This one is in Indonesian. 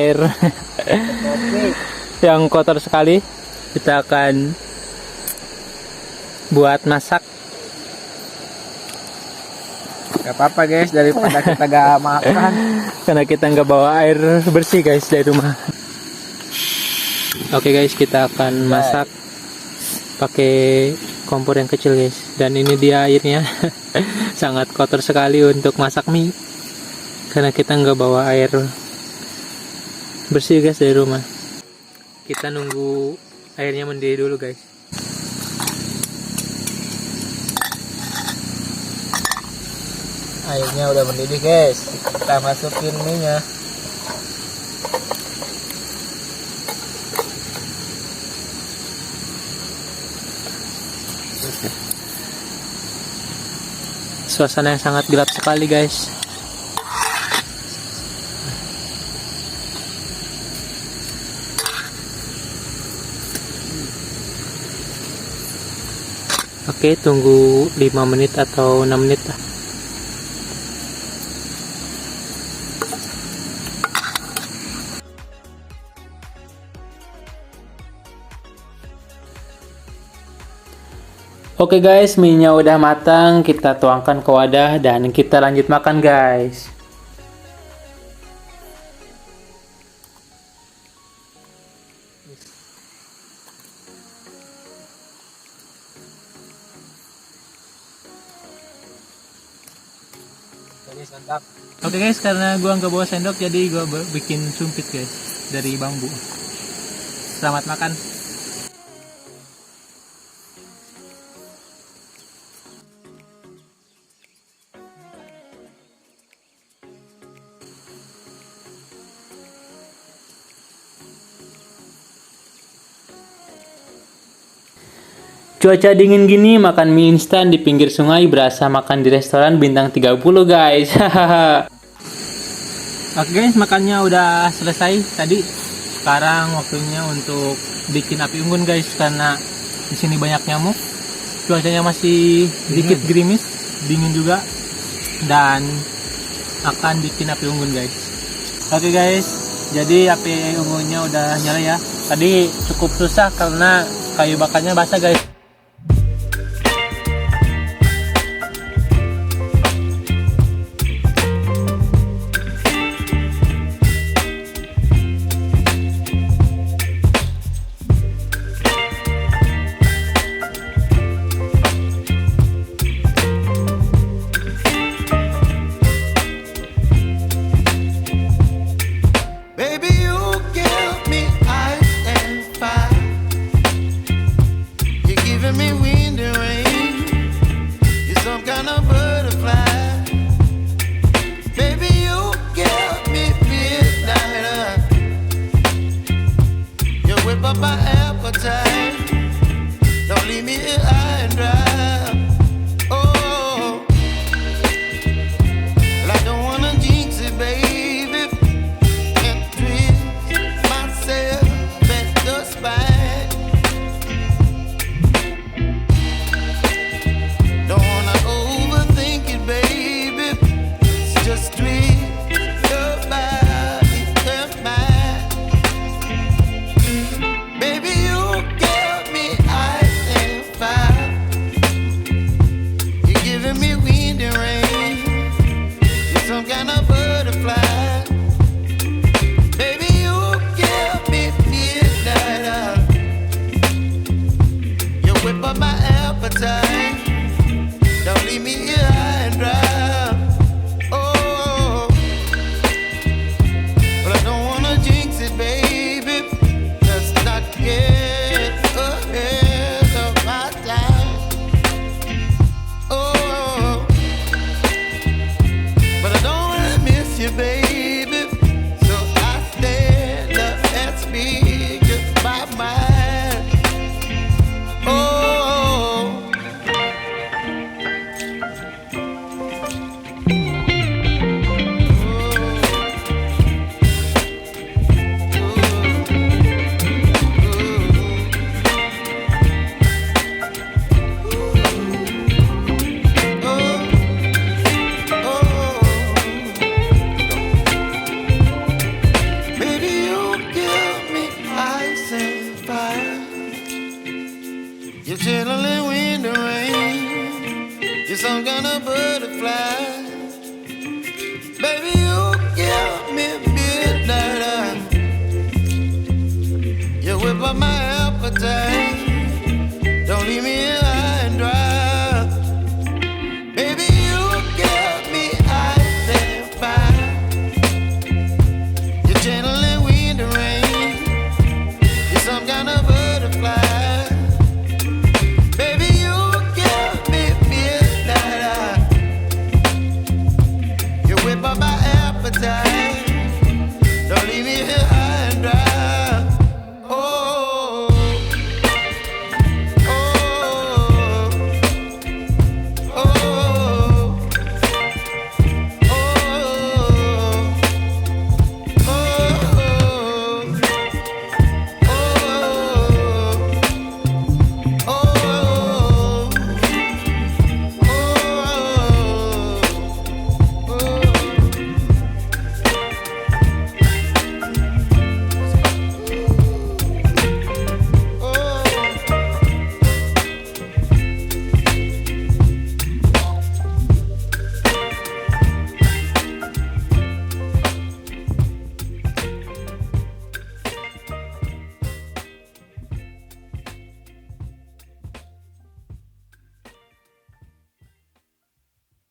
air yang kotor sekali. Kita akan buat masak. Gak apa-apa guys, daripada kita gak makan. Karena kita nggak bawa air bersih guys dari rumah. Oke guys, kita akan masak pakai kompor yang kecil guys. Dan ini dia airnya. Sangat kotor sekali untuk masak mie. Karena kita nggak bawa air bersih guys dari rumah. Kita nunggu airnya mendidih dulu guys. Airnya udah mendidih guys, kita masukin mie-nya. Suasana yang sangat gelap sekali guys. Oke, tunggu 5 menit atau 6 menit lah. Oke guys, mie-nya udah matang, kita tuangkan ke wadah dan kita lanjut makan guys. Mantap. Oke guys, karena gua nggak bawa sendok jadi gua bikin sumpit guys dari bambu. Selamat makan. Cuaca dingin gini makan mie instan di pinggir sungai berasa makan di restoran bintang 30 guys. Oke guys, makannya udah selesai tadi. Sekarang waktunya untuk bikin api unggun guys, karena di sini banyak nyamuk. Cuacanya masih dikit gerimis, dingin juga, dan akan bikin api unggun guys. Oke guys, jadi api unggunnya udah nyala ya. Tadi cukup susah karena kayu bakarnya basah guys. some kind of butterfly. Baby, you give me midnight. You whip up my appetite. Don't leave me here